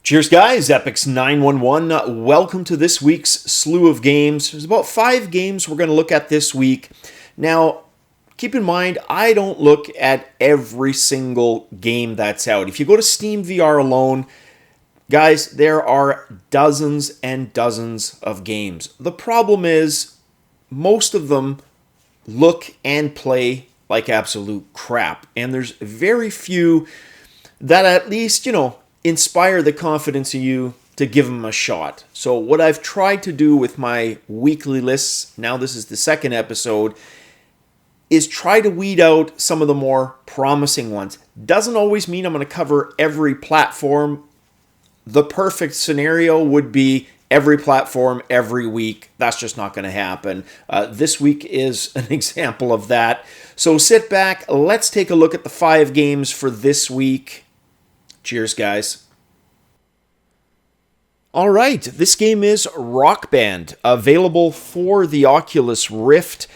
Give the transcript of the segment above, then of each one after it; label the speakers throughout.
Speaker 1: Cheers guys, Epix911. Welcome to this week's slew of games. There's about 5 games we're going to look at this week. Now, keep in mind, I don't look at every single game that's out. If you go to Steam VR alone, guys, there are dozens and dozens of games. The problem is, most of them look and play like absolute crap. And there's very few that at least, inspire the confidence in you to give them a shot. So what I've tried to do with my weekly lists, now this is the second episode, is try to weed out some of the more promising ones. Doesn't always mean I'm going to cover every platform. The perfect scenario would be every platform every week. That's just not going to happen. This week is an example of that. So sit back, let's take a look at the 5 games for this week. Cheers, guys. All right, this game is Rock Band, available for the Oculus Rift.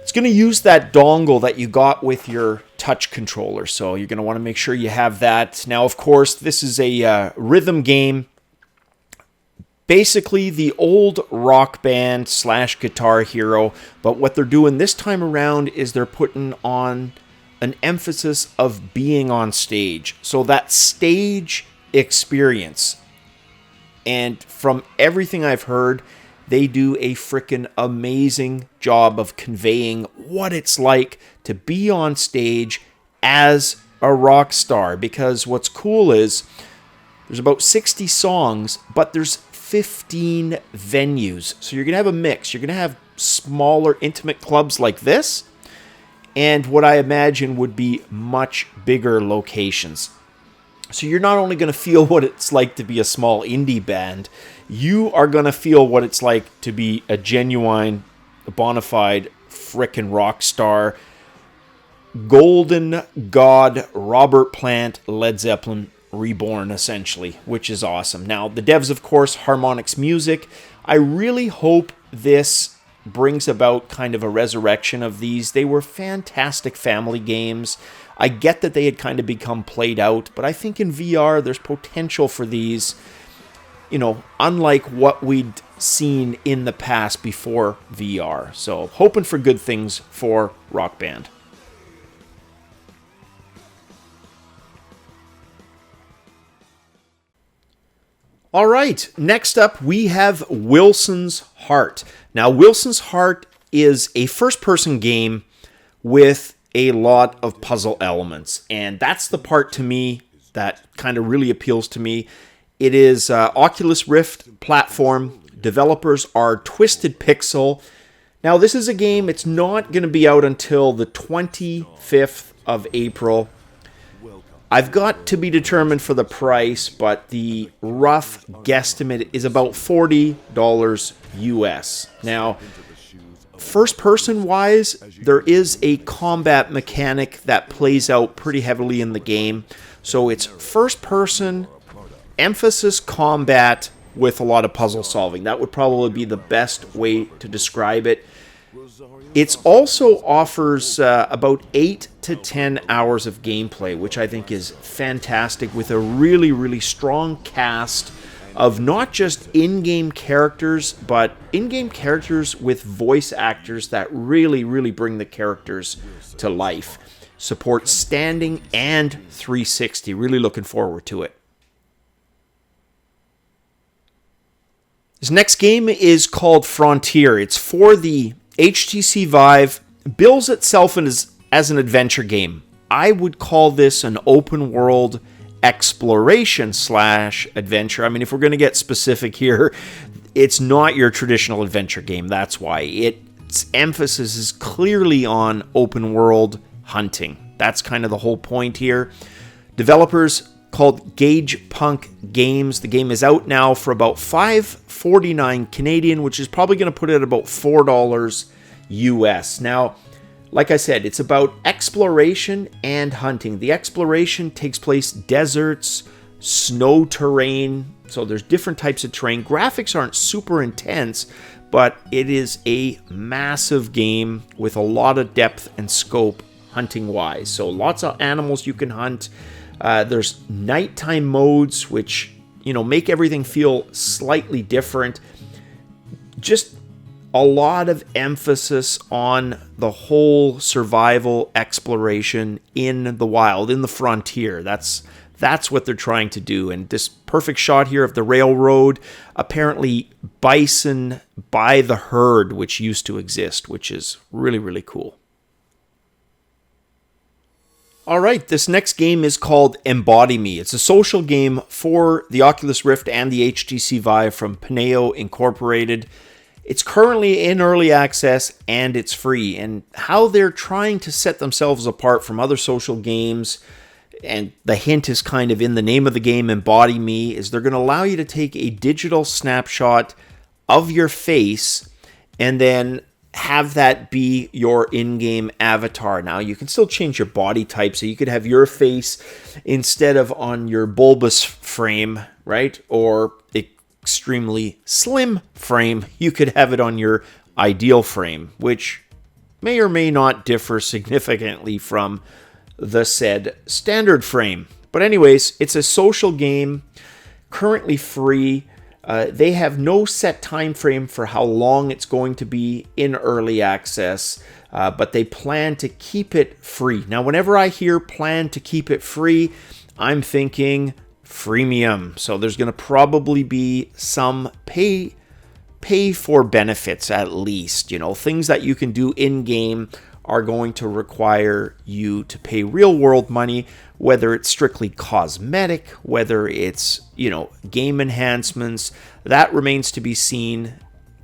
Speaker 1: It's going to use that dongle that you got with your touch controller, so you're going to want to make sure you have that. Now, of course, this is a rhythm game. Basically, the old Rock Band / Guitar Hero, but what they're doing this time around is they're putting on an emphasis of being on stage. So that stage experience. And from everything I've heard, they do a freaking amazing job of conveying what it's like to be on stage as a rock star. Because what's cool is there's about 60 songs, but there's 15 venues. So you're going to have a mix. You're going to have smaller, intimate clubs like this, and what I imagine would be much bigger locations. So you're not only going to feel what it's like to be a small indie band, you are going to feel what it's like to be a genuine, bona fide frickin' rock star. Golden God, Robert Plant, Led Zeppelin reborn, essentially, which is awesome. Now, the devs, of course, Harmonix Music. I really hope this brings about kind of a resurrection of these. They were fantastic family games. I get that they had kind of become played out, but I think in VR there's potential for these, unlike what we'd seen in the past before VR. So hoping for good things for Rock Band. All right, next up we have Wilson's Heart. Now, Wilson's Heart is a first-person game with a lot of puzzle elements, and that's the part to me that kind of really appeals to me. It is Oculus Rift platform. Developers are Twisted Pixel. Now, this is a game, it's not going to be out until the 25th of April. I've got to be determined for the price, but the rough guesstimate is about $40 US. Now, first person wise, there is a combat mechanic that plays out pretty heavily in the game. So it's first person, emphasis combat with a lot of puzzle solving. That would probably be the best way to describe it. It also offers about 8 to 10 hours of gameplay, which I think is fantastic, with a really, really strong cast of not just in-game characters, but in-game characters with voice actors that really, really bring the characters to life. Supports standing and 360. Really looking forward to it. This next game is called Frontier. It's for the HTC Vive. Bills itself as an adventure game. I would call this an open world exploration / adventure. I mean, if we're going to get specific here, it's not your traditional adventure game. That's why. Its emphasis is clearly on open world hunting. That's kind of the whole point here. Developers called Gauge Punk Games. The game is out now for about $5.49 Canadian, which is probably going to put it at about $4 US. Now, like I said, it's about exploration and hunting. The exploration takes place deserts, snow terrain, so there's different types of terrain. Graphics aren't super intense, but it is a massive game with a lot of depth and scope hunting-wise. So lots of animals you can hunt. There's nighttime modes, which make everything feel slightly different. Just a lot of emphasis on the whole survival exploration in the wild, in the frontier. That's what they're trying to do. And this perfect shot here of the railroad, apparently bison by the herd, which used to exist, which is really, really cool. All right, this next game is called EmbodyMe. It's a social game for the Oculus Rift and the HTC Vive from Paneo Incorporated. It's currently in early access and it's free. And how they're trying to set themselves apart from other social games, and the hint is kind of in the name of the game, EmbodyMe, is they're going to allow you to take a digital snapshot of your face and then have that be your in-game avatar. Now, you can still change your body type, so you could have your face instead of on your bulbous frame, right? Or extremely slim frame, you could have it on your ideal frame, which may or may not differ significantly from the said standard frame. But anyways, it's a social game, currently free. They have no set time frame for how long it's going to be in early access, but they plan to keep it free. Now, whenever I hear plan to keep it free, I'm thinking freemium. So there's going to probably be some pay for benefits, at least. Things that you can do in-game are going to require you to pay real-world money, whether it's strictly cosmetic, whether it's, game enhancements. That remains to be seen.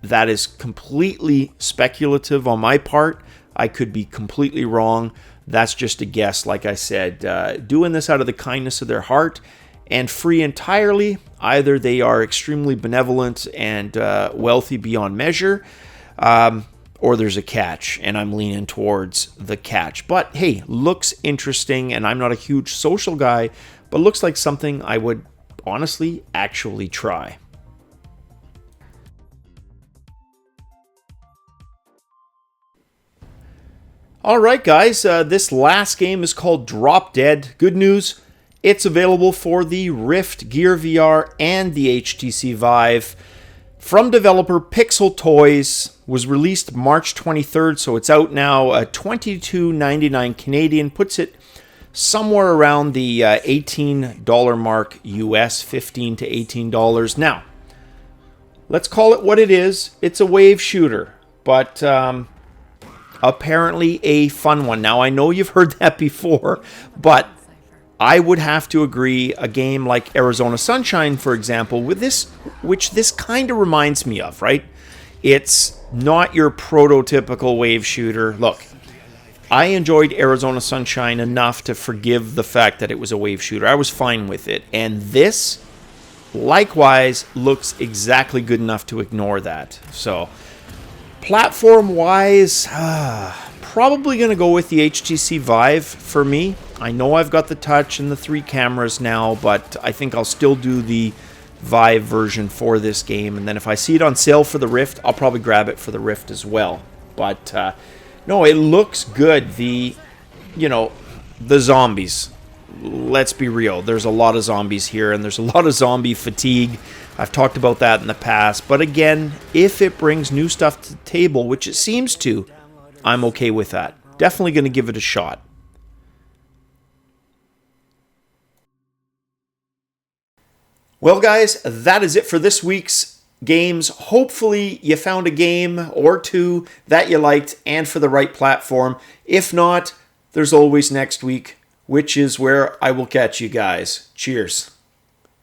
Speaker 1: That is completely speculative on my part. I could be completely wrong. That's just a guess, like I said. Doing this out of the kindness of their heart and free entirely. Either they are extremely benevolent and wealthy beyond measure, or there's a catch, and I'm leaning towards the catch. But hey, looks interesting, and I'm not a huge social guy, but looks like something I would honestly actually try. All right, guys, this last game is called Drop Dead. Good news, it's available for the Rift, GearVR, and the HTC Vive. From developer Pixel Toys, was released March 23rd, so it's out now. $22.99 Canadian, puts it somewhere around the $18 mark US, $15 to $18. Now, let's call it what it is. It's a wave shooter, but apparently a fun one. Now, I know you've heard that before, but I would have to agree, a game like Arizona Sunshine, for example, with this, which this kind of reminds me of, right? It's not your prototypical wave shooter. Look, I enjoyed Arizona Sunshine enough to forgive the fact that it was a wave shooter. I was fine with it. And this, likewise, looks exactly good enough to ignore that. So, platform-wise, probably going to go with the HTC Vive for me. I know I've got the touch and the 3 cameras now, but I think I'll still do the Vive version for this game. And then if I see it on sale for the Rift, I'll probably grab it for the Rift as well. But no, it looks good. The zombies. Let's be real. There's a lot of zombies here, and there's a lot of zombie fatigue. I've talked about that in the past. But again, if it brings new stuff to the table, which it seems to, I'm okay with that. Definitely going to give it a shot. Well, guys, that is it for this week's games. Hopefully you found a game or two that you liked and for the right platform. If not, there's always next week, which is where I will catch you guys. Cheers.